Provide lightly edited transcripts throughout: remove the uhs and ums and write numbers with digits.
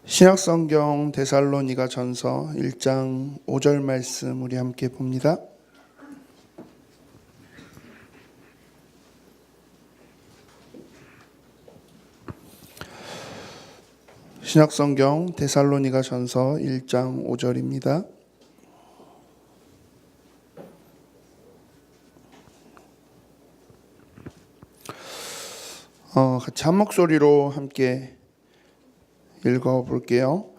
신약성경 데살로니가 전서 1장 5절 말씀 우리 함께 봅니다. 신약성경 데살로니가 전서 1장 5절입니다. 같이 한 목소리로 함께 읽어볼게요.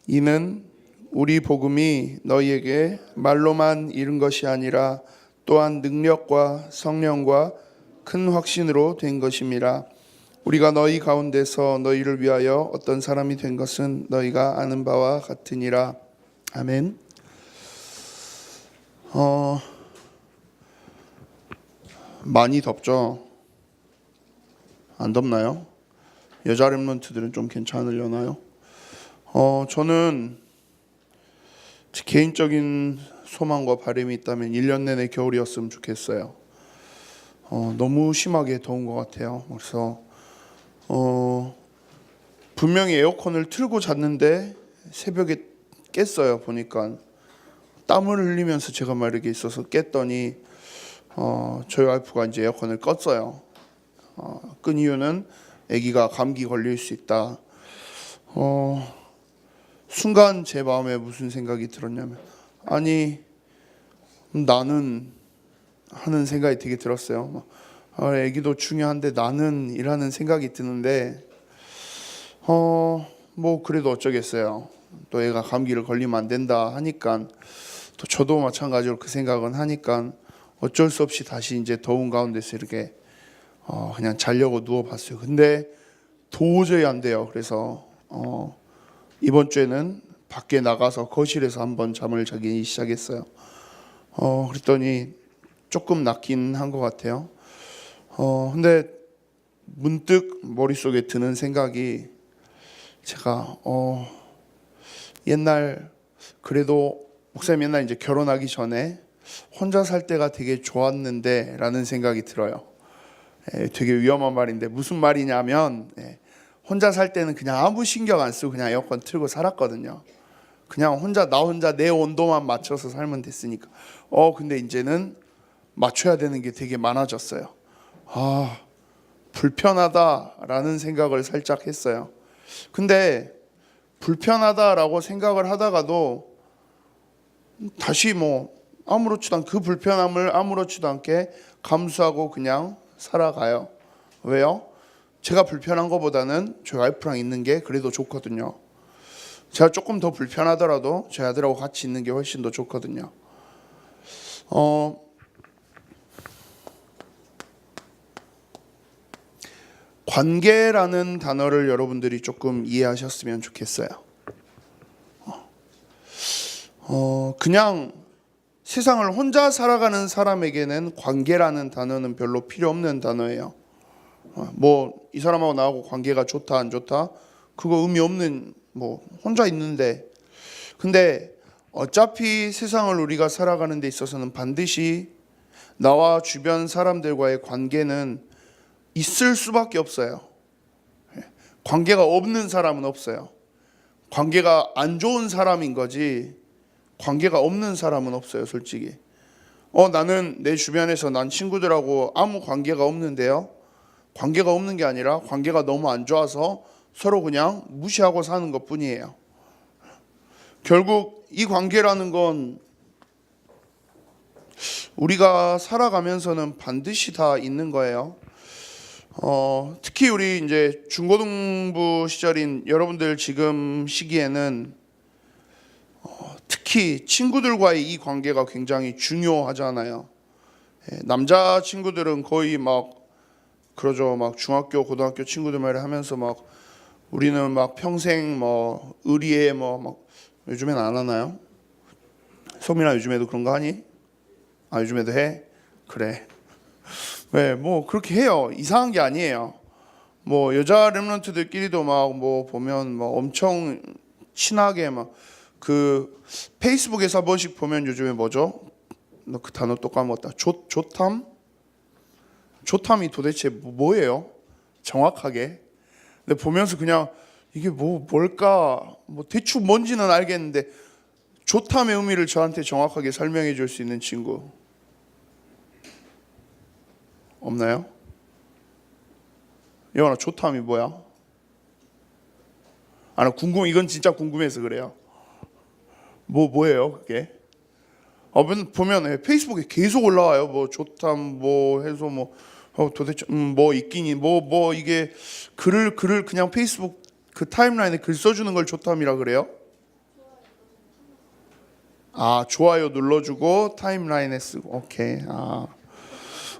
이는 우리 복음이 너희에게 말로만 이른 것이 아니라 또한 능력과 성령과 큰 확신으로 된 것임이라. 우리가 너희 가운데서 너희를 위하여 어떤 사람이 된 것은 너희가 아는 바와 같으니라. 아멘. 많이 덥죠? 안 덥나요? 여자 랩런트들은 좀 괜찮으려나요? 저는 제 개인적인 소망과 바람이 있다면 1년 내내 겨울이었으면 좋겠어요. 너무 심하게 더운 것 같아요. 그래서 분명히 에어컨을 틀고 잤는데 새벽에 깼어요. 보니까 땀을 흘리면서 제가 막 이렇게 있어서 깼더니 저희 와이프가 이제 에어컨을 껐어요. 끈 이유는 아기가 감기 걸릴 수 있다. 순간 제 마음에 무슨 생각이 들었냐면, 아니 나는 하는 생각이 되게 들었어요. 아기도 중요한데 나는 이라는 생각이 드는데 뭐 그래도 어쩌겠어요. 또 애가 감기를 걸리면 안 된다 하니까, 또 저도 마찬가지로 그 생각은 하니까 어쩔 수 없이 다시 이제 더운 가운데서 이렇게 그냥 자려고 누워봤어요. 근데 도저히 안 돼요. 그래서 이번 주에는 밖에 나가서 거실에서 한번 잠을 자기 시작했어요. 그랬더니 조금 낫긴 한 것 같아요. 근데 문득 머릿속에 드는 생각이, 제가 옛날, 그래도 목사님 옛날 이제 결혼하기 전에 혼자 살 때가 되게 좋았는데 라는 생각이 들어요. 되게 위험한 말인데 무슨 말이냐면, 혼자 살 때는 그냥 아무 신경 안 쓰고 그냥 에어컨 틀고 살았거든요. 그냥 나 혼자 내 온도만 맞춰서 살면 됐으니까. 근데 이제는 맞춰야 되는 게 되게 많아졌어요. 불편하다라는 생각을 살짝 했어요. 근데 불편하다라고 생각을 하다가도 다시 아무렇지도 않게 그 불편함을 아무렇지도 않게 감수하고 그냥 살아가요. 왜요? 제가 불편한 것보다는 저희 와이프랑 있는 게 그래도 좋거든요. 제가 조금 더 불편하더라도 저희 아들하고 같이 있는 게 훨씬 더 좋거든요. 관계라는 단어를 여러분들이 조금 이해하셨으면 좋겠어요. 그냥 세상을 혼자 살아가는 사람에게는 관계라는 단어는 별로 필요 없는 단어예요. 이 사람하고 나하고 관계가 좋다 안 좋다 그거 의미 없는, 혼자 있는데. 근데 어차피 세상을 우리가 살아가는 데 있어서는 반드시 나와 주변 사람들과의 관계는 있을 수밖에 없어요. 관계가 없는 사람은 없어요. 관계가 안 좋은 사람인 거지 관계가 없는 사람은 없어요. 솔직히 나는 내 주변에서 난 친구들하고 아무 관계가 없는데요, 관계가 없는 게 아니라 관계가 너무 안 좋아서 서로 그냥 무시하고 사는 것 뿐이에요. 결국 이 관계라는 건 우리가 살아가면서는 반드시 다 있는 거예요. 특히 우리 이제 중고등부 시절인 여러분들 지금 시기에는 특히 친구들과의 이 관계가 굉장히 중요하잖아요. 남자 친구들은 거의 그러죠. 중학교, 고등학교 친구들 말을 하면서 우리는 평생 의리에 요즘엔 안 하나요? 소민아 요즘에도 그런 거 하니? 요즘에도 해? 그래. 왜 그렇게 해요. 이상한 게 아니에요. 여자 랩런트들끼리도 보면 엄청 친하게 그 페이스북에서 한 번씩 보면 요즘에 뭐죠? 너 그 단어 또 까먹었다. 조탐? 조탐이 도대체 뭐예요? 정확하게. 근데 보면서 그냥 이게 뭘까? 뭐 대충 뭔지는 알겠는데 좋다의 의미를 저한테 정확하게 설명해 줄 수 있는 친구 없나요? 영원아, 좋다함이 뭐야? 나 이건 진짜 궁금해서 그래요. 뭐예요 그게? 보면 페이스북에 계속 올라와요. 뭐 좋담 뭐 해서 뭐 도대체 뭐 있기니 뭐 이게 글을 그냥 페이스북 그 타임라인에 글 써주는 걸 좋담이라 그래요? 좋아요 눌러주고 타임라인에 쓰고. 오케이.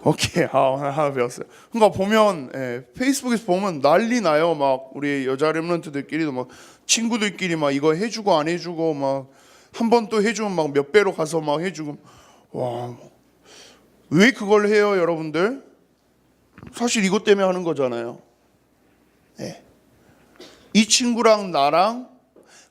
오케이. 배웠어요. 그러니까 보면 페이스북에서 보면 난리 나요. 막 우리 여자 랩런트들끼리도 막 친구들끼리 막 이거 해주고 안 해주고 막 한 번 또 해주면 막 몇 배로 가서 막 해주고. 와, 왜 그걸 해요, 여러분들? 사실 이것 때문에 하는 거잖아요. 이 친구랑 나랑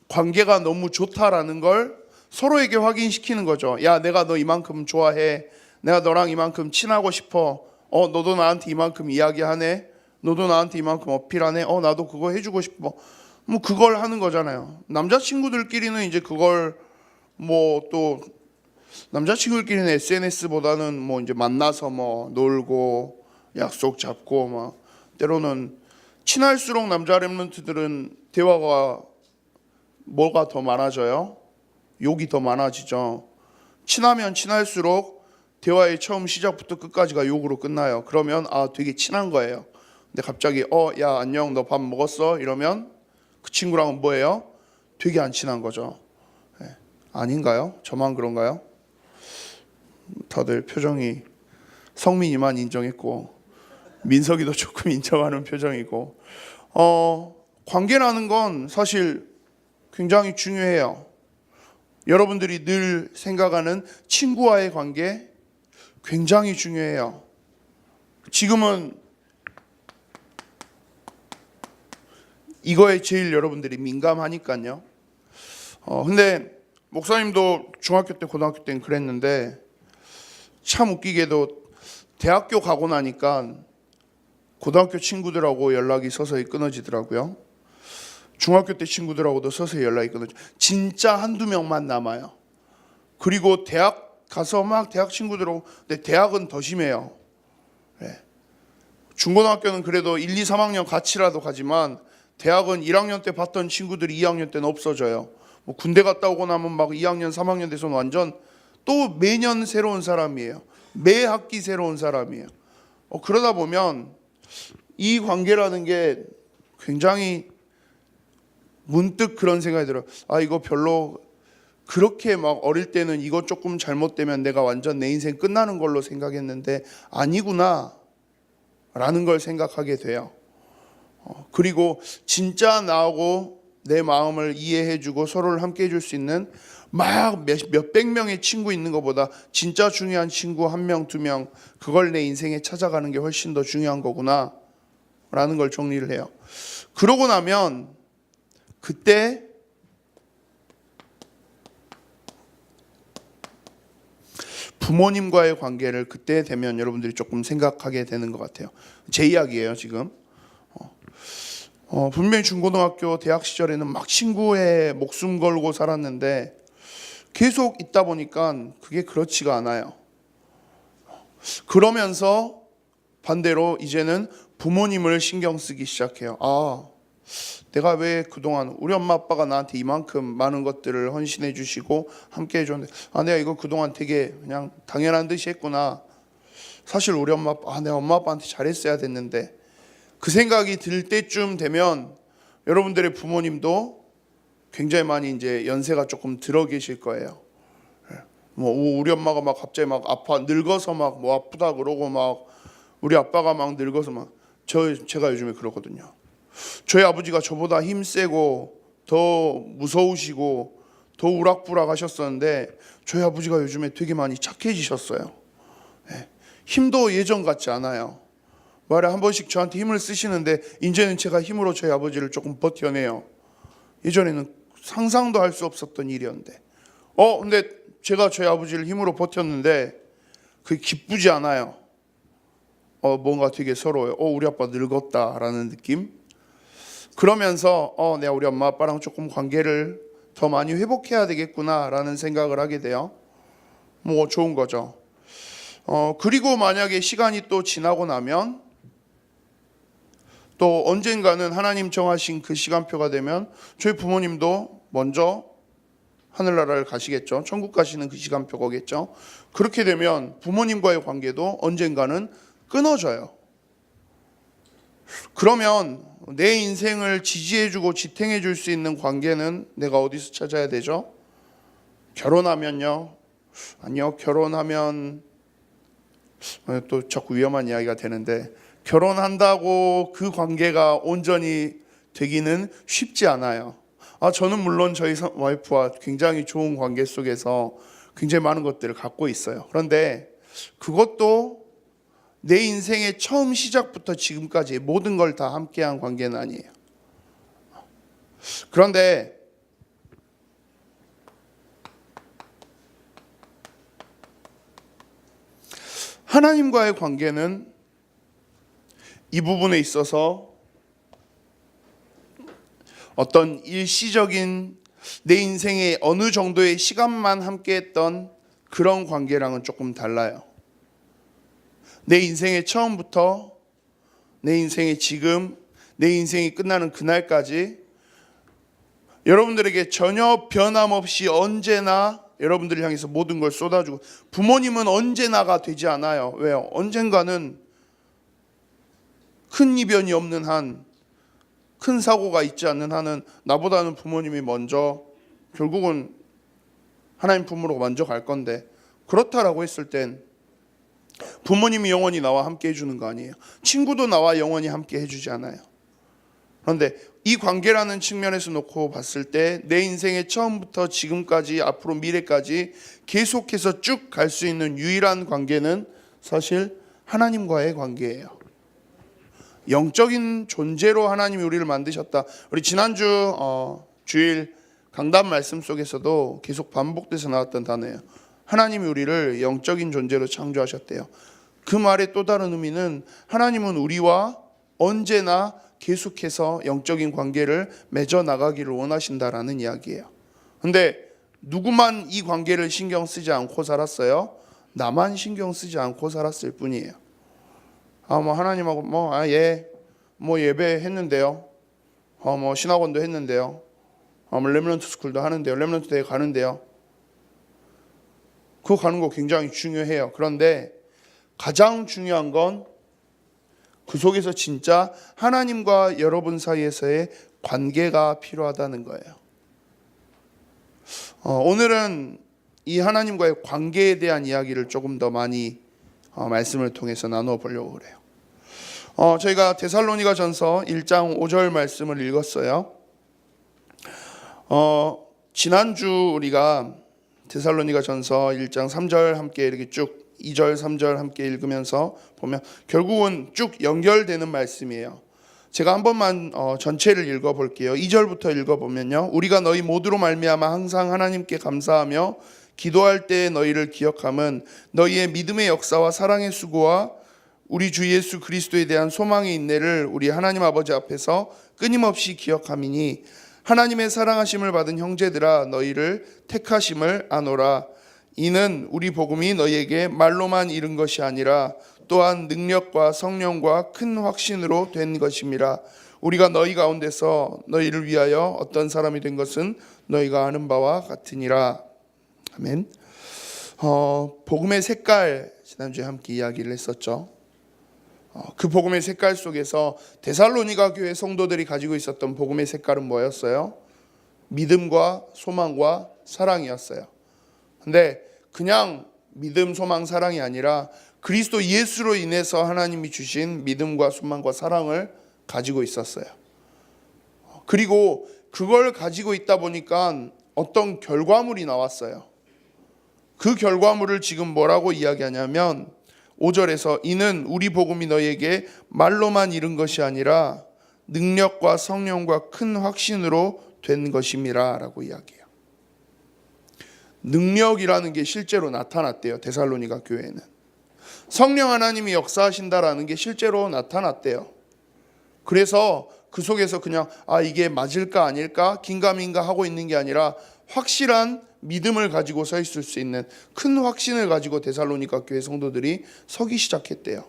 관계가 너무 좋다라는 걸 서로에게 확인시키는 거죠. 야, 내가 너 이만큼 좋아해. 내가 너랑 이만큼 친하고 싶어. 너도 나한테 이만큼 이야기하네. 너도 나한테 이만큼 어필하네. 나도 그거 해주고 싶어. 뭐 그걸 하는 거잖아요. 남자친구들끼리는 이제 그걸 뭐 또 남자친구들끼리는 SNS보다는 뭐 이제 만나서 뭐 놀고 약속 잡고 막 때로는 친할수록 남자 랩런트들은 대화가 뭐가 더 많아져요? 욕이 더 많아지죠. 친하면 친할수록 대화의 처음 시작부터 끝까지가 욕으로 끝나요. 그러면 되게 친한 거예요. 근데 갑자기 야 안녕 너 밥 먹었어? 이러면 그 친구랑은 뭐예요? 되게 안 친한 거죠. 아닌가요? 저만 그런가요? 다들 표정이 성민이만 인정했고 민석이도 조금 인정하는 표정이고 관계라는 건 사실 굉장히 중요해요. 여러분들이 늘 생각하는 친구와의 관계 굉장히 중요해요. 지금은 이거에 제일 여러분들이 민감하니까요. 근데 목사님도 중학교 때 고등학교 때는 그랬는데 참 웃기게도 대학교 가고 나니까 고등학교 친구들하고 연락이 서서히 끊어지더라고요. 중학교 때 친구들하고도 서서히 연락이 끊어져. 진짜 한두 명만 남아요. 그리고 대학 가서 막 대학 친구들하고, 근데 대학은 더 심해요. 중고등학교는 그래도 1, 2, 3학년 같이라도 가지만 대학은 1학년 때 봤던 친구들이 2학년 때는 없어져요. 뭐 군대 갔다 오고 나면 막 2학년, 3학년 돼서는 완전 또 매년 새로운 사람이에요. 매 학기 새로운 사람이에요. 그러다 보면 이 관계라는 게 굉장히 문득 그런 생각이 들어요. 이거 별로 그렇게 막 어릴 때는 이거 조금 잘못되면 내가 완전 내 인생 끝나는 걸로 생각했는데 아니구나 라는 걸 생각하게 돼요. 그리고 진짜 나하고 내 마음을 이해해주고 서로를 함께 해줄 수 있는 막 몇백 명의 친구 있는 것보다 진짜 중요한 친구 1명, 2명 그걸 내 인생에 찾아가는 게 훨씬 더 중요한 거구나 라는 걸 정리를 해요. 그러고 나면 그때 부모님과의 관계를 그때 되면 여러분들이 조금 생각하게 되는 것 같아요. 제 이야기예요 지금. 분명히 중고등학교 대학 시절에는 막 친구에 목숨 걸고 살았는데 계속 있다 보니까 그게 그렇지가 않아요. 그러면서 반대로 이제는 부모님을 신경 쓰기 시작해요. 내가 왜 그동안 우리 엄마 아빠가 나한테 이만큼 많은 것들을 헌신해 주시고 함께 해줬는데 내가 이거 그동안 되게 그냥 당연한 듯이 했구나. 사실 우리 엄마 아빠 내가 엄마 아빠한테 잘했어야 됐는데 그 생각이 들 때쯤 되면 여러분들의 부모님도 굉장히 많이 이제 연세가 조금 들어 계실 거예요. 뭐 우리 엄마가 막 갑자기 막 늙어서 막 뭐 아프다 그러고 막 우리 아빠가 막 늙어서 막 제가 요즘에 그러거든요. 저희 아버지가 저보다 힘세고 더 무서우시고 더 우락부락 하셨었는데 저희 아버지가 요즘에 되게 많이 착해지셨어요. 힘도 예전 같지 않아요. 말에 한 번씩 저한테 힘을 쓰시는데 이제는 제가 힘으로 저희 아버지를 조금 버텨내요. 예전에는 상상도 할 수 없었던 일이었는데 근데 제가 저희 아버지를 힘으로 버텼는데 그게 기쁘지 않아요. 뭔가 되게 서러워요. 우리 아빠 늙었다라는 느낌. 그러면서 내가 우리 엄마 아빠랑 조금 관계를 더 많이 회복해야 되겠구나라는 생각을 하게 돼요. 뭐 좋은 거죠. 그리고 만약에 시간이 또 지나고 나면 또 언젠가는 하나님 정하신 그 시간표가 되면 저희 부모님도 먼저 하늘나라를 가시겠죠. 천국 가시는 그 시간표 거겠죠. 그렇게 되면 부모님과의 관계도 언젠가는 끊어져요. 그러면 내 인생을 지지해주고 지탱해줄 수 있는 관계는 내가 어디서 찾아야 되죠? 결혼하면요? 아니요, 결혼하면 또 자꾸 위험한 이야기가 되는데, 결혼한다고 그 관계가 온전히 되기는 쉽지 않아요. 저는 물론 저희 와이프와 굉장히 좋은 관계 속에서 굉장히 많은 것들을 갖고 있어요. 그런데 그것도 내 인생의 처음 시작부터 지금까지 모든 걸 다 함께한 관계는 아니에요. 그런데 하나님과의 관계는 이 부분에 있어서 어떤 일시적인 내 인생의 어느 정도의 시간만 함께했던 그런 관계랑은 조금 달라요. 내 인생의 처음부터 내 인생의 지금, 내 인생이 끝나는 그날까지 여러분들에게 전혀 변함없이 언제나 여러분들을 향해서 모든 걸 쏟아주고, 부모님은 언제나가 되지 않아요. 왜요? 언젠가는 큰 이변이 없는 한, 큰 사고가 있지 않는 한은 나보다는 부모님이 먼저 결국은 하나님 품으로 먼저 갈 건데, 그렇다라고 했을 땐 부모님이 영원히 나와 함께 해주는 거 아니에요. 친구도 나와 영원히 함께 해주지 않아요. 그런데 이 관계라는 측면에서 놓고 봤을 때 내 인생의 처음부터 지금까지 앞으로 미래까지 계속해서 쭉 갈 수 있는 유일한 관계는 사실 하나님과의 관계예요. 영적인 존재로 하나님이 우리를 만드셨다. 우리 지난주 주일 강단 말씀 속에서도 계속 반복돼서 나왔던 단어예요. 하나님이 우리를 영적인 존재로 창조하셨대요. 그 말의 또 다른 의미는 하나님은 우리와 언제나 계속해서 영적인 관계를 맺어 나가기를 원하신다라는 이야기예요. 근데 누구만 이 관계를 신경 쓰지 않고 살았어요? 나만 신경 쓰지 않고 살았을 뿐이에요. 하나님하고 예배했는데요. 신학원도 했는데요. 렘넌트 스쿨도 하는데요. 렘넌트 대회 가는데요. 그거 가는 거 굉장히 중요해요. 그런데 가장 중요한 건 그 속에서 진짜 하나님과 여러분 사이에서의 관계가 필요하다는 거예요. 오늘은 이 하나님과의 관계에 대한 이야기를 조금 더 많이 말씀을 통해서 나누어 보려고 그래요. 저희가 데살로니가 전서 1장 5절 말씀을 읽었어요. 지난주 우리가 데살로니가 전서 1장 3절 함께 이렇게 쭉 2절 3절 함께 읽으면서 보면 결국은 쭉 연결되는 말씀이에요. 제가 한 번만 전체를 읽어볼게요. 2절부터 읽어보면요, 우리가 너희 모두로 말미암아 항상 하나님께 감사하며 기도할 때 너희를 기억함은 너희의 믿음의 역사와 사랑의 수고와 우리 주 예수 그리스도에 대한 소망의 인내를 우리 하나님 아버지 앞에서 끊임없이 기억함이니 하나님의 사랑하심을 받은 형제들아 너희를 택하심을 아노라. 이는 우리 복음이 너희에게 말로만 이른 것이 아니라 또한 능력과 성령과 큰 확신으로 된 것임이라. 우리가 너희 가운데서 너희를 위하여 어떤 사람이 된 것은 너희가 아는 바와 같으니라. 아멘. 복음의 색깔 지난주에 함께 이야기를 했었죠. 그 복음의 색깔 속에서 데살로니가 교회 성도들이 가지고 있었던 복음의 색깔은 뭐였어요? 믿음과 소망과 사랑이었어요. 근데 그냥 믿음, 소망, 사랑이 아니라 그리스도 예수로 인해서 하나님이 주신 믿음과 소망과 사랑을 가지고 있었어요. 그리고 그걸 가지고 있다 보니까 어떤 결과물이 나왔어요. 그 결과물을 지금 뭐라고 이야기하냐면 5절에서 이는 우리 복음이 너희에게 말로만 이른 것이 아니라 능력과 성령과 큰 확신으로 된 것임이라 라고 이야기해요. 능력이라는 게 실제로 나타났대요. 데살로니가 교회는. 성령 하나님이 역사하신다라는 게 실제로 나타났대요. 그래서 그 속에서 그냥 이게 맞을까 아닐까 긴가민가 하고 있는 게 아니라 확실한 믿음을 가지고 서 있을 수 있는 큰 확신을 가지고 데살로니가 교회 성도들이 서기 시작했대요.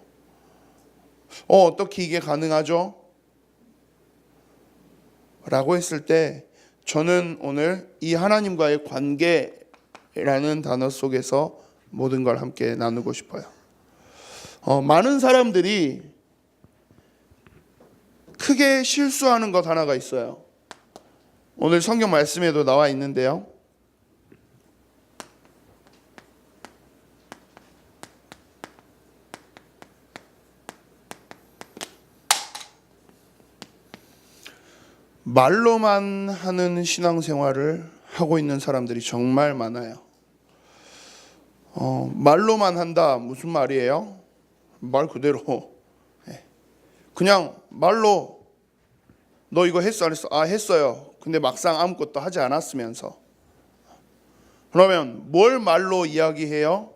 어떻게 이게 가능하죠? 라고 했을 때 저는 오늘 이 하나님과의 관계라는 단어 속에서 모든 걸 함께 나누고 싶어요. 많은 사람들이 크게 실수하는 것 하나가 있어요. 오늘 성경 말씀에도 나와 있는데요. 말로만 하는 신앙생활을 하고 있는 사람들이 정말 많아요. 말로만 한다 무슨 말이에요? 말 그대로 그냥 말로 너 이거 했어 안 했어? 했어요. 근데 막상 아무것도 하지 않았으면서. 그러면 뭘 말로 이야기해요?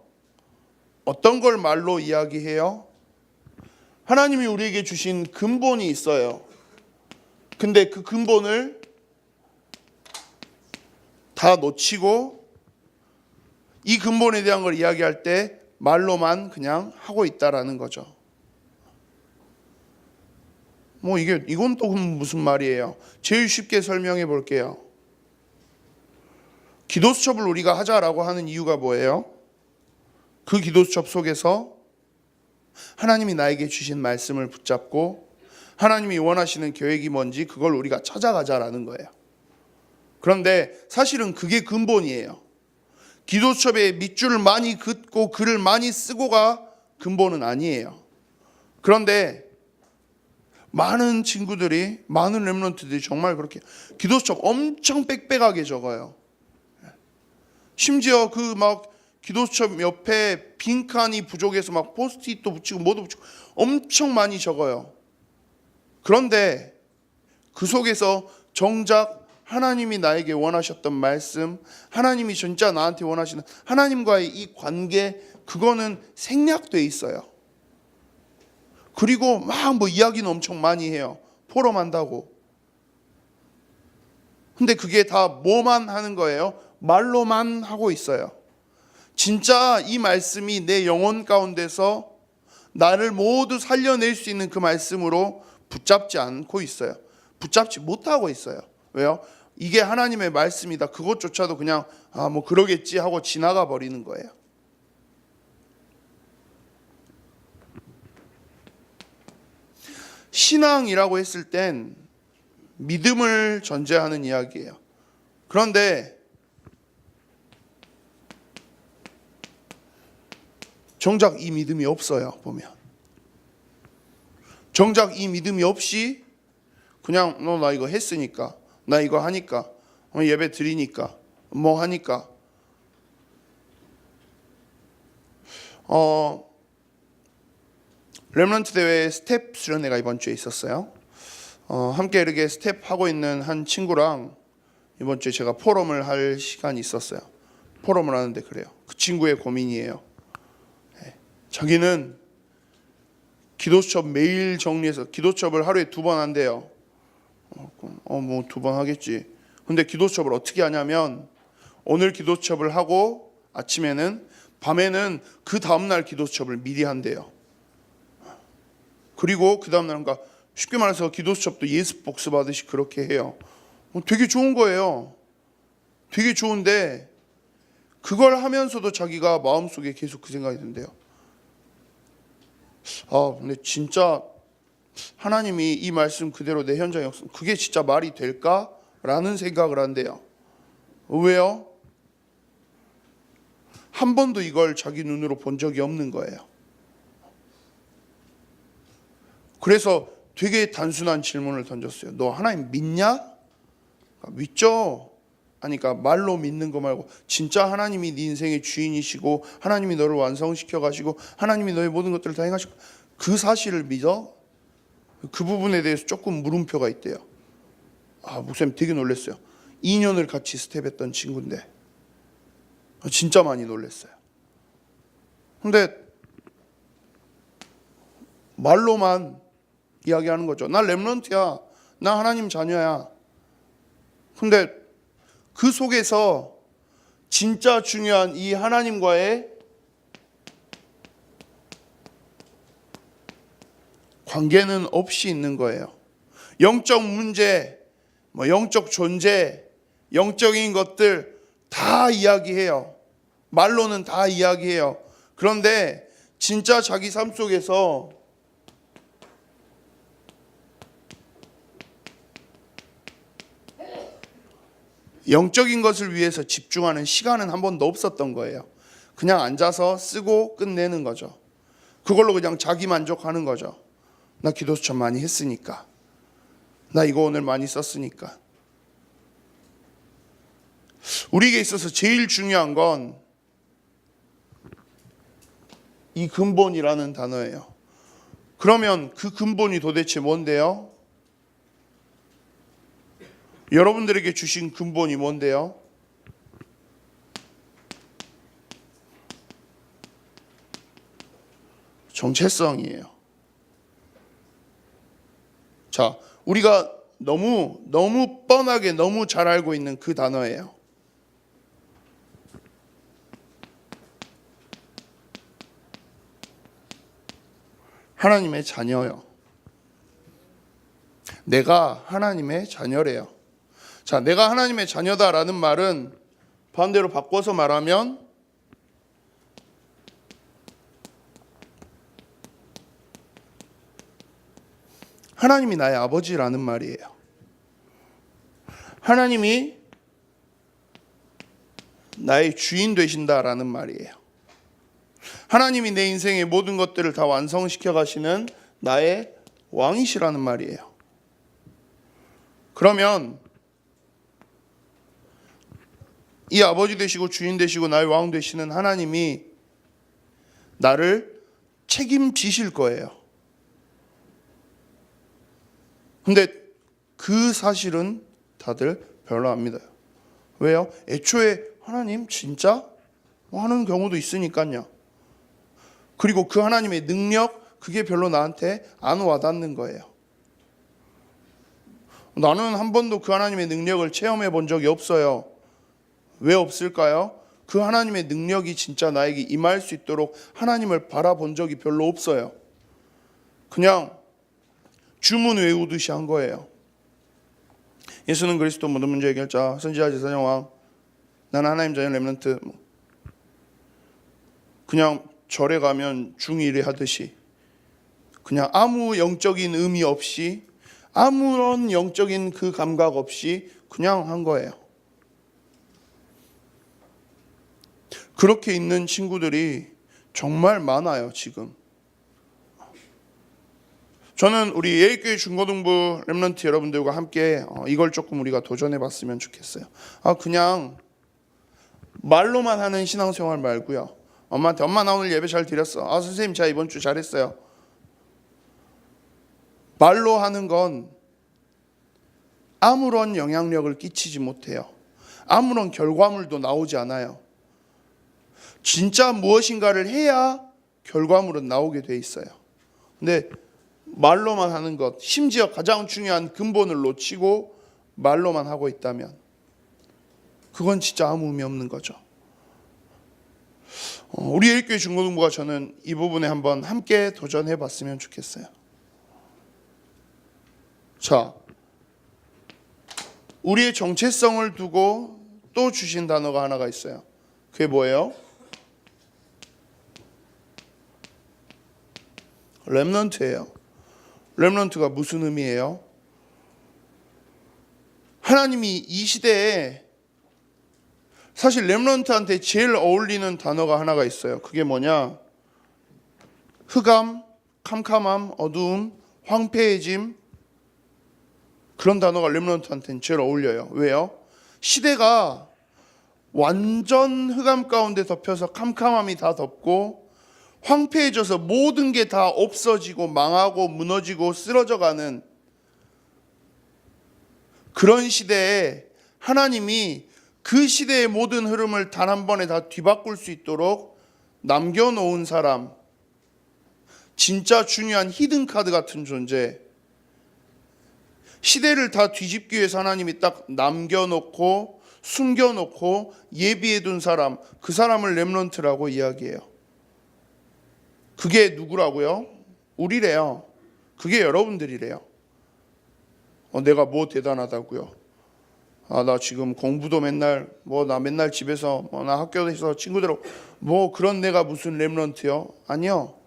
어떤 걸 말로 이야기해요? 하나님이 우리에게 주신 근본이 있어요. 근데 그 근본을 다 놓치고 이 근본에 대한 걸 이야기할 때 말로만 그냥 하고 있다라는 거죠. 이건 또 무슨 말이에요? 제일 쉽게 설명해 볼게요. 기도 수첩을 우리가 하자라고 하는 이유가 뭐예요? 그 기도 수첩 속에서 하나님이 나에게 주신 말씀을 붙잡고 하나님이 원하시는 계획이 뭔지 그걸 우리가 찾아가자라는 거예요. 그런데 사실은 그게 근본이에요. 기도 수첩에 밑줄을 많이 긋고 글을 많이 쓰고가 근본은 아니에요. 그런데 많은 친구들이, 많은 렘넌트들이 정말 그렇게 기도 수첩 엄청 빽빽하게 적어요. 심지어 기도 수첩 옆에 빈칸이 부족해서 포스트잇도 붙이고 뭐도 붙이고 엄청 많이 적어요. 그런데 그 속에서 정작 하나님이 나에게 원하셨던 말씀, 하나님이 진짜 나한테 원하시는 하나님과의 이 관계, 그거는 생략돼 있어요. 그리고 이야기는 엄청 많이 해요. 포럼한다고. 근데 그게 다 뭐만 하는 거예요? 말로만 하고 있어요. 진짜 이 말씀이 내 영혼 가운데서 나를 모두 살려낼 수 있는 그 말씀으로 붙잡지 않고 있어요. 붙잡지 못하고 있어요. 왜요? 이게 하나님의 말씀이다. 그것조차도 그냥 그러겠지 하고 지나가 버리는 거예요. 신앙이라고 했을 땐 믿음을 전제하는 이야기예요. 그런데 정작 이 믿음이 없어요. 보면 정작 이 믿음이 없이 그냥 나 이거 했으니까, 나 이거 하니까, 예배 드리니까, 뭐 하니까 렘넌트 대회 스텝 수련회가 이번 주에 있었어요. 함께 이렇게 스텝 하고 있는 한 친구랑 이번 주에 제가 포럼을 할 시간이 있었어요. 포럼을 하는데 그래요. 그 친구의 고민이에요. 자기는 기도수첩 매일 정리해서 기도수첩을 하루에 2번 한대요. 뭐 2번 하겠지. 근데 기도수첩을 어떻게 하냐면 오늘 기도수첩을 하고 아침에는, 밤에는 그 다음날 기도수첩을 미리 한대요. 그리고 그 다음날, 그러니까 쉽게 말해서 기도수첩도 예습 복습하듯이 그렇게 해요. 되게 좋은 거예요. 되게 좋은데 그걸 하면서도 자기가 마음속에 계속 그 생각이 든대요. 근데 진짜 하나님이 이 말씀 그대로 내 현장에 없으면 그게 진짜 말이 될까? 라는 생각을 한대요. 왜요? 한 번도 이걸 자기 눈으로 본 적이 없는 거예요. 그래서 되게 단순한 질문을 던졌어요. 너 하나님 믿냐? 믿죠? 하니까 말로 믿는 거 말고 진짜 하나님이 네 인생의 주인이시고 하나님이 너를 완성시켜 가시고 하나님이 너의 모든 것들을 다 행하시고 그 사실을 믿어? 그 부분에 대해서 조금 물음표가 있대요. 목사님 되게 놀랐어요. 2년을 같이 스텝했던 친구인데 진짜 많이 놀랐어요. 근데 말로만 이야기하는 거죠. 나 렘넌트야. 나 하나님 자녀야. 근데 그 속에서 진짜 중요한 이 하나님과의 관계는 없이 있는 거예요. 영적 문제, 영적 존재, 영적인 것들 다 이야기해요. 말로는 다 이야기해요. 그런데 진짜 자기 삶 속에서 영적인 것을 위해서 집중하는 시간은 한 번도 없었던 거예요. 그냥 앉아서 쓰고 끝내는 거죠. 그걸로 그냥 자기 만족하는 거죠. 나 기도 수천 많이 했으니까. 나 이거 오늘 많이 썼으니까. 우리에게 있어서 제일 중요한 건 이 근본이라는 단어예요. 그러면 그 근본이 도대체 뭔데요? 여러분들에게 주신 근본이 뭔데요? 정체성이에요. 자, 우리가 너무 뻔하게 너무 잘 알고 있는 그 단어예요. 하나님의 자녀요. 내가 하나님의 자녀래요. 자, 내가 하나님의 자녀다라는 말은 반대로 바꿔서 말하면 하나님이 나의 아버지라는 말이에요. 하나님이 나의 주인 되신다라는 말이에요. 하나님이 내 인생의 모든 것들을 다 완성시켜 가시는 나의 왕이시라는 말이에요. 그러면 이 아버지 되시고 주인 되시고 나의 왕 되시는 하나님이 나를 책임지실 거예요. 근데 그 사실은 다들 별로 안 믿어요. 왜요? 애초에 하나님 진짜? 하는 경우도 있으니까요. 그리고 그 하나님의 능력, 그게 별로 나한테 안 와닿는 거예요. 나는 한 번도 그 하나님의 능력을 체험해 본 적이 없어요. 왜 없을까요? 그 하나님의 능력이 진짜 나에게 임할 수 있도록 하나님을 바라본 적이 별로 없어요. 그냥 주문 외우듯이 한 거예요. 예수는 그리스도 모든 문제 해결자, 선지자, 제사장, 왕. 나는 하나님 자녀 렘넌트. 그냥 절에 가면 중1회 하듯이 그냥 아무 영적인 의미 없이 아무런 영적인 그 감각 없이 그냥 한 거예요. 그렇게 있는 친구들이 정말 많아요, 지금. 저는 우리 예일교회 중고등부 렘넌트 여러분들과 함께 이걸 조금 우리가 도전해 봤으면 좋겠어요. 그냥 말로만 하는 신앙생활 말고요. 엄마한테 엄마 나 오늘 예배 잘 드렸어. 선생님 제가 이번 주 잘했어요. 말로 하는 건 아무런 영향력을 끼치지 못해요. 아무런 결과물도 나오지 않아요. 진짜 무엇인가를 해야 결과물은 나오게 돼 있어요. 근데 말로만 하는 것, 심지어 가장 중요한 근본을 놓치고 말로만 하고 있다면 그건 진짜 아무 의미 없는 거죠. 우리 예일교회 중고등부가 저는 이 부분에 한번 함께 도전해 봤으면 좋겠어요. 자, 우리의 정체성을 두고 또 주신 단어가 하나가 있어요. 그게 뭐예요? 렘넌트예요. 렘넌트가 무슨 의미예요? 하나님이 이 시대에 사실 렘넌트한테 제일 어울리는 단어가 하나가 있어요. 그게 뭐냐? 흑암, 캄캄함, 어두움, 황폐해짐. 그런 단어가 렘넌트한테는 제일 어울려요. 왜요? 시대가 완전 흑암 가운데 덮여서 캄캄함이 다 덮고 황폐해져서 모든 게 다 없어지고 망하고 무너지고 쓰러져가는 그런 시대에 하나님이 그 시대의 모든 흐름을 단 한 번에 다 뒤바꿀 수 있도록 남겨놓은 사람, 진짜 중요한 히든카드 같은 존재, 시대를 다 뒤집기 위해서 하나님이 딱 남겨놓고 숨겨놓고 예비해둔 사람, 그 사람을 렘넌트라고 이야기해요. 그게 누구라고요? 우리래요. 그게 여러분들이래요. 내가 뭐 대단하다고요? 나 지금 공부도 맨날 나 맨날 집에서 나 학교에서 친구들하고 그런 내가 무슨 렘넌트요? 아니요.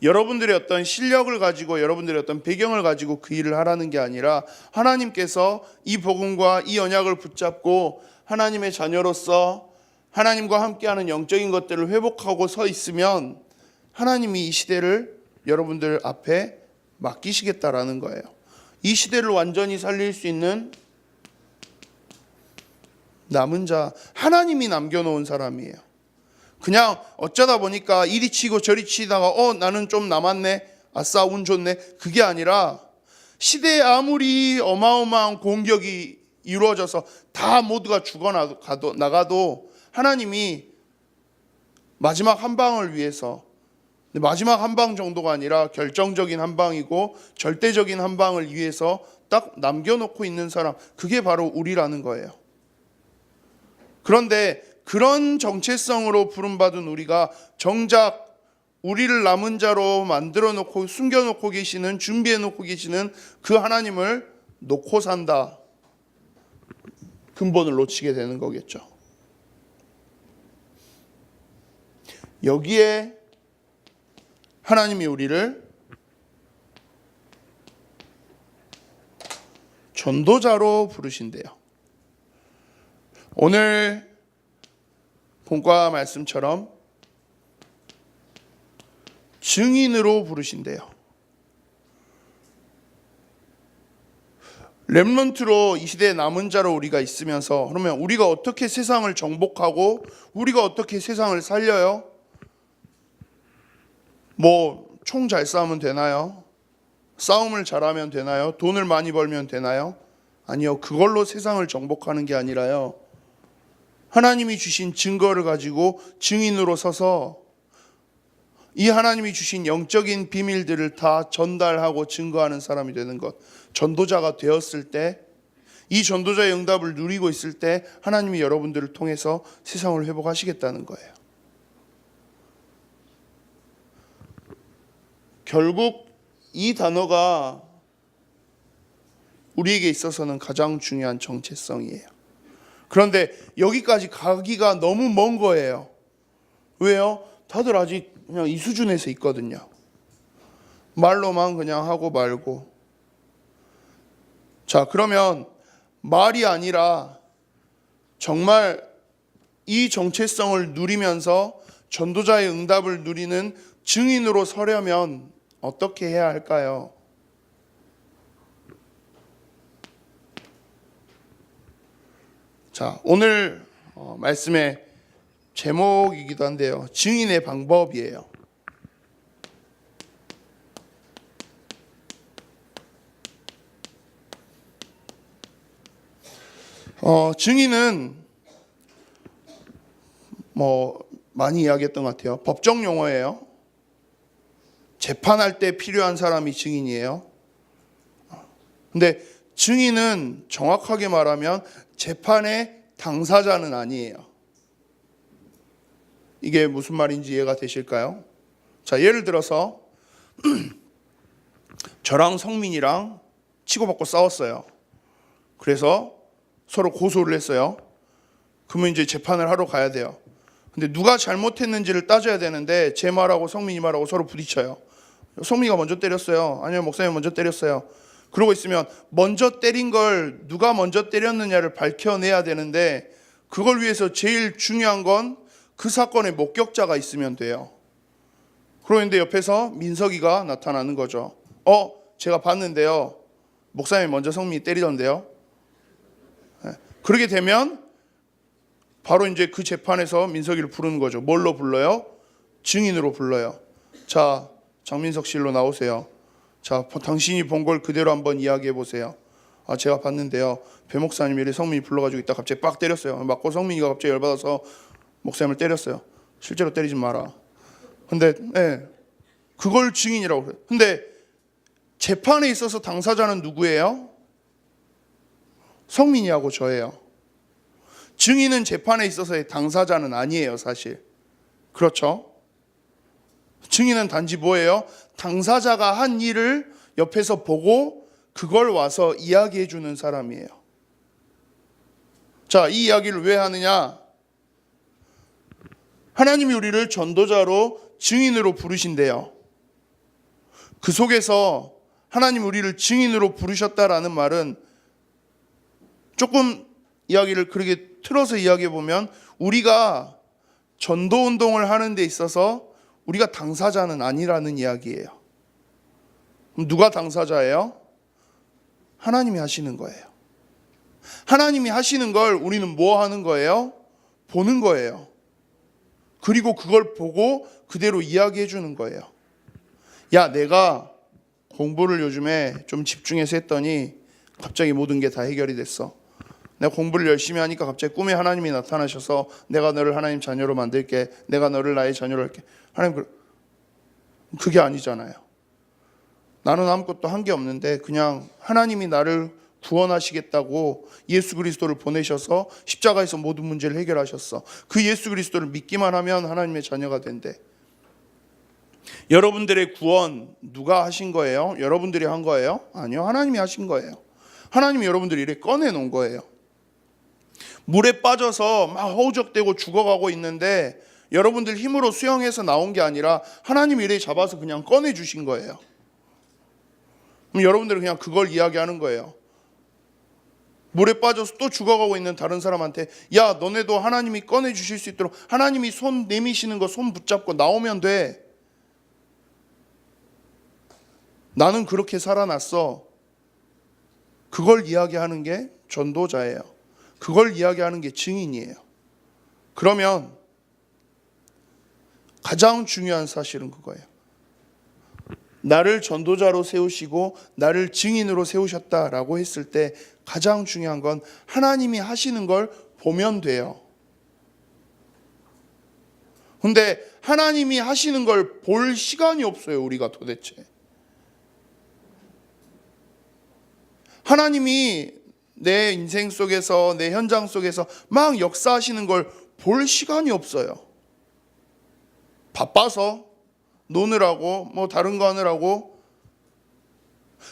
여러분들의 어떤 실력을 가지고 여러분들의 어떤 배경을 가지고 그 일을 하라는 게 아니라 하나님께서 이 복음과 이 언약을 붙잡고 하나님의 자녀로서 하나님과 함께하는 영적인 것들을 회복하고 서 있으면 하나님이 이 시대를 여러분들 앞에 맡기시겠다라는 거예요. 이 시대를 완전히 살릴 수 있는 남은 자, 하나님이 남겨놓은 사람이에요. 그냥 어쩌다 보니까 이리 치고 저리 치다가 나는 좀 남았네, 아싸 운 좋네, 그게 아니라 시대에 아무리 어마어마한 공격이 이루어져서 다 모두가 죽어나가도 하나님이 마지막 한 방을 위해서, 마지막 한 방 정도가 아니라 결정적인 한 방이고 절대적인 한 방을 위해서 딱 남겨놓고 있는 사람, 그게 바로 우리라는 거예요. 그런데 그런 정체성으로 부름받은 우리가 정작 우리를 남은 자로 만들어 놓고 숨겨놓고 계시는, 준비해 놓고 계시는 그 하나님을 놓고 산다. 근본을 놓치게 되는 거겠죠. 여기에 하나님이 우리를 전도자로 부르신대요. 오늘 본과 말씀처럼 증인으로 부르신대요. 렘넌트로 이 시대의 남은 자로 우리가 있으면서, 그러면 우리가 어떻게 세상을 정복하고 우리가 어떻게 세상을 살려요? 총 잘 싸우면 되나요? 싸움을 잘하면 되나요? 돈을 많이 벌면 되나요? 아니요. 그걸로 세상을 정복하는 게 아니라요, 하나님이 주신 증거를 가지고 증인으로 서서 이 하나님이 주신 영적인 비밀들을 다 전달하고 증거하는 사람이 되는 것. 전도자가 되었을 때, 이 전도자의 응답을 누리고 있을 때 하나님이 여러분들을 통해서 세상을 회복하시겠다는 거예요. 결국 이 단어가 우리에게 있어서는 가장 중요한 정체성이에요. 그런데 여기까지 가기가 너무 먼 거예요. 왜요? 다들 아직 그냥 이 수준에서 있거든요. 말로만 그냥 하고 말고. 자, 그러면 말이 아니라 정말 이 정체성을 누리면서 전도자의 응답을 누리는 증인으로 서려면 어떻게 해야 할까요? 자, 오늘 말씀의 제목이기도 한데요, 증인의 방법이에요. 증인은 많이 이야기했던 것 같아요. 법정 용어예요. 재판할 때 필요한 사람이 증인이에요. 근데 증인은 정확하게 말하면 재판의 당사자는 아니에요. 이게 무슨 말인지 이해가 되실까요? 자, 예를 들어서 저랑 성민이랑 치고받고 싸웠어요. 그래서 서로 고소를 했어요. 그러면 이제 재판을 하러 가야 돼요. 근데 누가 잘못했는지를 따져야 되는데 제 말하고 성민이 말하고 서로 부딪혀요. 성민이가 먼저 때렸어요. 아니면 목사님이 먼저 때렸어요. 그러고 있으면 먼저 때린 걸 누가 먼저 때렸느냐를 밝혀내야 되는데, 그걸 위해서 제일 중요한 건 그 사건의 목격자가 있으면 돼요. 그런데 옆에서 민석이가 나타나는 거죠. 제가 봤는데요, 목사님이 먼저 성민이 때리던데요. 그렇게 되면 바로 이제 그 재판에서 민석이를 부르는 거죠. 뭘로 불러요? 증인으로 불러요. 자, 장민석 씨 일로 나오세요. 자, 당신이 본 걸 그대로 한번 이야기해 보세요. 제가 봤는데요, 배 목사님이 이렇게 성민이 불러가지고 있다 갑자기 빡 때렸어요. 맞고 성민이가 갑자기 열받아서 목사님을 때렸어요. 실제로 때리지 마라. 근데 그걸 증인이라고 그래요. 근데 재판에 있어서 당사자는 누구예요? 성민이하고 저예요. 증인은 재판에 있어서의 당사자는 아니에요, 사실. 그렇죠? 증인은 단지 뭐예요? 당사자가 한 일을 옆에서 보고 그걸 와서 이야기해 주는 사람이에요. 자, 이 이야기를 왜 하느냐? 하나님이 우리를 전도자로 증인으로 부르신대요. 그 속에서 하나님 우리를 증인으로 부르셨다라는 말은 조금 이야기를 그렇게 틀어서 이야기해 보면 우리가 전도 운동을 하는 데 있어서 우리가 당사자는 아니라는 이야기예요. 그럼 누가 당사자예요? 하나님이 하시는 거예요. 하나님이 하시는 걸 우리는 뭐 하는 거예요? 보는 거예요. 그리고 그걸 보고 그대로 이야기해 주는 거예요. 야, 내가 공부를 요즘에 좀 집중해서 했더니 갑자기 모든 게 다 해결이 됐어. 내가 공부를 열심히 하니까 갑자기 꿈에 하나님이 나타나셔서 내가 너를 하나님 자녀로 만들게. 내가 너를 나의 자녀로 할게. 하나님, 그게 아니잖아요. 나는 아무것도 한 게 없는데 그냥 하나님이 나를 구원하시겠다고 예수 그리스도를 보내셔서 십자가에서 모든 문제를 해결하셨어. 그 예수 그리스도를 믿기만 하면 하나님의 자녀가 된대. 여러분들의 구원 누가 하신 거예요? 여러분들이 한 거예요? 아니요, 하나님이 하신 거예요. 하나님이 여러분들을 이렇게 꺼내놓은 거예요. 물에 빠져서 막 허우적대고 죽어가고 있는데 여러분들 힘으로 수영해서 나온 게 아니라 하나님이 이렇게 잡아서 그냥 꺼내주신 거예요. 그럼 여러분들은 그냥 그걸 이야기하는 거예요. 물에 빠져서 또 죽어가고 있는 다른 사람한테 야, 너네도 하나님이 꺼내주실 수 있도록 하나님이 손 내미시는 거 손 붙잡고 나오면 돼. 나는 그렇게 살아났어. 그걸 이야기하는 게 전도자예요. 그걸 이야기하는 게 증인이에요. 그러면 가장 중요한 사실은 그거예요. 나를 전도자로 세우시고 나를 증인으로 세우셨다라고 했을 때 가장 중요한 건 하나님이 하시는 걸 보면 돼요. 근데 하나님이 하시는 걸 볼 시간이 없어요, 우리가 도대체. 하나님이 내 인생 속에서 내 현장 속에서 막 역사하시는 걸 볼 시간이 없어요. 바빠서 노느라고 뭐 다른 거 하느라고.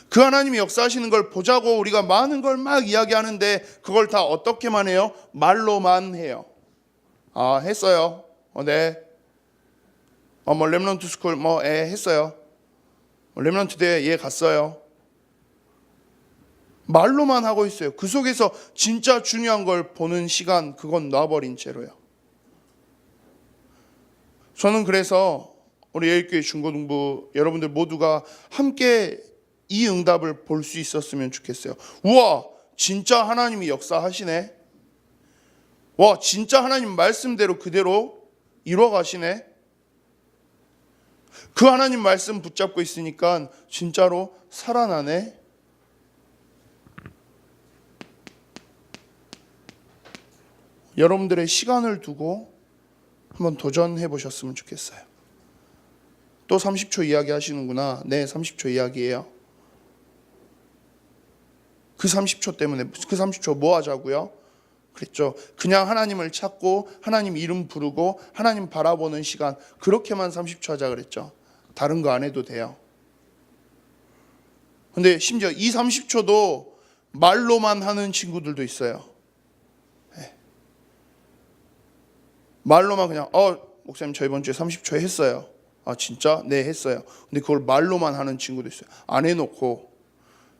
그 하나님이 역사하시는 걸 보자고 우리가 많은 걸 막 이야기하는데 그걸 다 어떻게만 해요? 말로만 해요. 아, 했어요. 네. 뭐 렘넌트 스쿨 했어요. 렘넌트 대회 갔어요. 말로만 하고 있어요. 그 속에서 진짜 중요한 걸 보는 시간, 그건 놔버린 채로요. 저는 그래서 우리 예일교회 중고등부 여러분들 모두가 함께 이 응답을 볼 수 있었으면 좋겠어요. 우와, 진짜 하나님이 역사하시네. 와, 진짜 하나님 말씀대로 그대로 이루어 가시네. 그 하나님 말씀 붙잡고 있으니까 진짜로 살아나네. 여러분들의 시간을 두고 한번 도전해 보셨으면 좋겠어요. 또 30초 이야기 하시는구나. 네, 30초 이야기예요. 그 30초 때문에 그 30초 뭐 하자고요? 그랬죠. 그냥 하나님을 찾고 하나님 이름 부르고 하나님 바라보는 시간, 그렇게만 30초 하자 그랬죠. 다른 거 안 해도 돼요. 근데 심지어 이 30초도 말로만 하는 친구들도 있어요. 말로만 그냥 목사님 저 이번 주에 30초 했어요. 아, 진짜? 네, 했어요. 근데 그걸 말로만 하는 친구도 있어요. 안 해놓고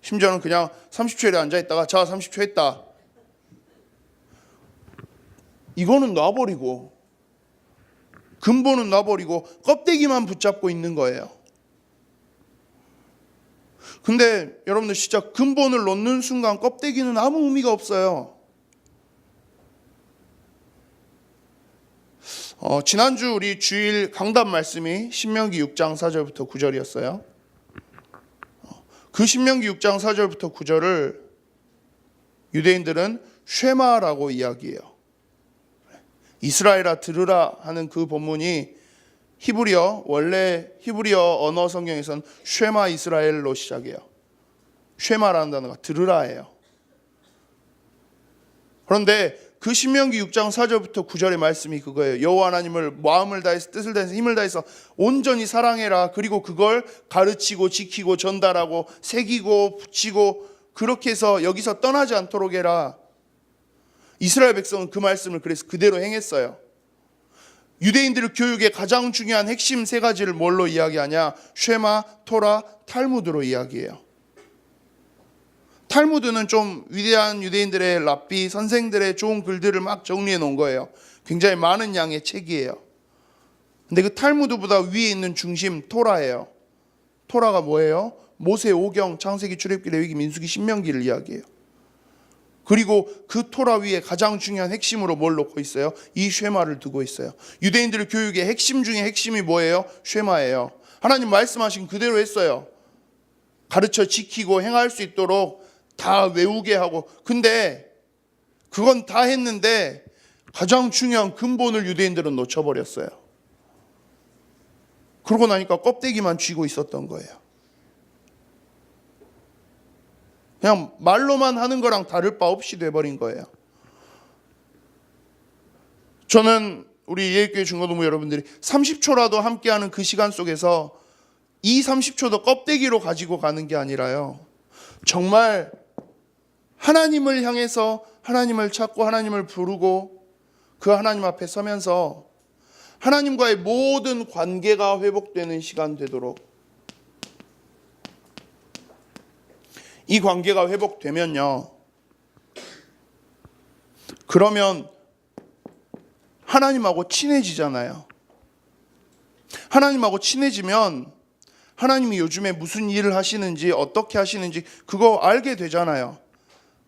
심지어는 그냥 30초에 앉아있다가 자, 30초 했다. 이거는 놔버리고 근본은 놔버리고 껍데기만 붙잡고 있는 거예요. 근데 여러분들 진짜 근본을 놓는 순간 껍데기는 아무 의미가 없어요. 지난주 우리 주일 강단 말씀이 신명기 6장 4절부터 9절이었어요. 그 신명기 6장 4절부터 9절을 유대인들은 쉐마라고 이야기해요. 이스라엘아 들으라 하는 그 본문이 원래 히브리어 언어 성경에서는 쉐마 이스라엘로 시작해요. 쉐마라는 단어가 들으라예요. 그런데 그 신명기 6장 4절부터 9절의 말씀이 그거예요. 여호와 하나님을 마음을 다해서 뜻을 다해서 힘을 다해서 온전히 사랑해라. 그리고 그걸 가르치고 지키고 전달하고 새기고 붙이고 그렇게 해서 여기서 떠나지 않도록 해라. 이스라엘 백성은 그 말씀을 그래서 그대로 행했어요. 유대인들의 교육의 가장 중요한 핵심 세 가지를 뭘로 이야기하냐? 쉐마, 토라, 탈무드로 이야기해요. 탈무드는 좀 위대한 유대인들의 랍비 선생들의 좋은 글들을 막 정리해 놓은 거예요. 굉장히 많은 양의 책이에요. 근데 그 탈무드보다 위에 있는 중심 토라예요. 토라가 뭐예요? 모세 오경, 창세기, 출애굽기, 레위기, 민수기, 신명기를 이야기해요. 그리고 그 토라 위에 가장 중요한 핵심으로 뭘 놓고 있어요? 이 쉐마를 두고 있어요. 유대인들의 교육의 핵심 중에 핵심이 뭐예요? 쉐마예요. 하나님 말씀하신 그대로 했어요. 가르쳐 지키고 행할 수 있도록 다 외우게 하고. 근데 그건 다 했는데 가장 중요한 근본을 유대인들은 놓쳐버렸어요. 그러고 나니까 껍데기만 쥐고 있었던 거예요. 그냥 말로만 하는 거랑 다를 바 없이 돼버린 거예요. 저는 우리 예일교회 중고등부 여러분들이 30초라도 함께하는 그 시간 속에서 이 30초도 껍데기로 가지고 가는 게 아니라요, 정말 하나님을 향해서 하나님을 찾고 하나님을 부르고 그 하나님 앞에 서면서 하나님과의 모든 관계가 회복되는 시간 되도록, 이 관계가 회복되면요, 그러면 하나님하고 친해지잖아요. 하나님하고 친해지면 하나님이 요즘에 무슨 일을 하시는지 어떻게 하시는지 그거 알게 되잖아요.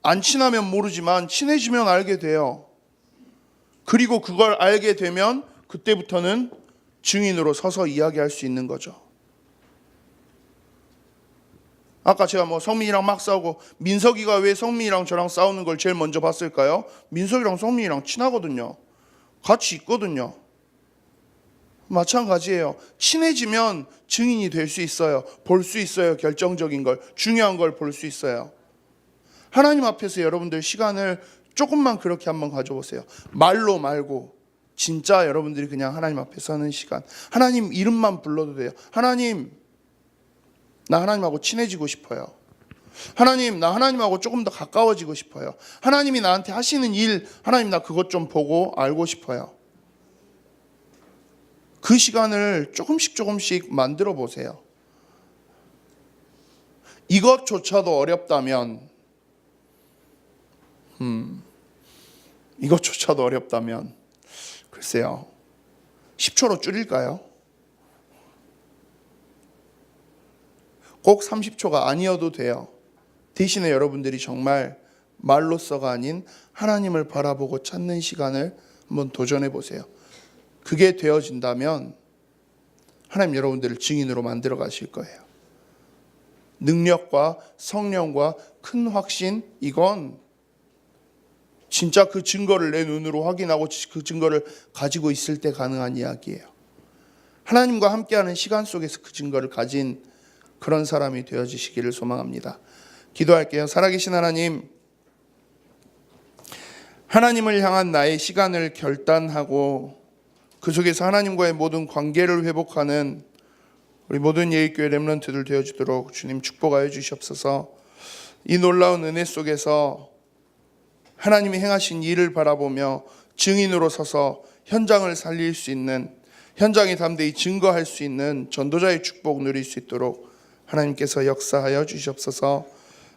안 친하면 모르지만 친해지면 알게 돼요. 그리고 그걸 알게 되면 그때부터는 증인으로 서서 이야기할 수 있는 거죠. 아까 제가 성민이랑 막 싸우고, 민석이가 왜 성민이랑 저랑 싸우는 걸 제일 먼저 봤을까요? 민석이랑 성민이랑 친하거든요. 같이 있거든요. 마찬가지예요. 친해지면 증인이 될 수 있어요. 볼 수 있어요. 결정적인 걸, 중요한 걸 볼 수 있어요. 하나님 앞에서 여러분들 시간을 조금만 그렇게 한번 가져보세요. 말로 말고 진짜 여러분들이 그냥 하나님 앞에 서는 시간. 하나님 이름만 불러도 돼요. 하나님, 나 하나님하고 친해지고 싶어요. 하나님, 나 하나님하고 조금 더 가까워지고 싶어요. 하나님이 나한테 하시는 일, 하나님 나 그것 좀 보고 알고 싶어요. 그 시간을 조금씩 만들어 보세요. 이것조차도 어렵다면, 이것조차도 어렵다면 글쎄요, 10초로 줄일까요? 꼭 30초가 아니어도 돼요. 대신에 여러분들이 정말 말로써가 아닌 하나님을 바라보고 찾는 시간을 한번 도전해 보세요. 그게 되어진다면 하나님 여러분들을 증인으로 만들어 가실 거예요. 능력과 성령과 큰 확신, 이건 진짜 그 증거를 내 눈으로 확인하고 그 증거를 가지고 있을 때 가능한 이야기예요. 하나님과 함께하는 시간 속에서 그 증거를 가진 그런 사람이 되어지시기를 소망합니다. 기도할게요. 살아계신 하나님, 하나님을 향한 나의 시간을 결단하고 그 속에서 하나님과의 모든 관계를 회복하는 우리 모든 예일교회 렘넌트들 되어주도록 주님 축복하여 주시옵소서. 이 놀라운 은혜 속에서 하나님이 행하신 일을 바라보며 증인으로 서서 현장을 살릴 수 있는, 현장에 담대히 증거할 수 있는 전도자의 축복 누릴 수 있도록 하나님께서 역사하여 주시옵소서.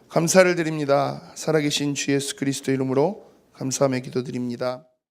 감사를 드립니다. 살아계신 주 예수 그리스도 이름으로 감사하며 기도드립니다.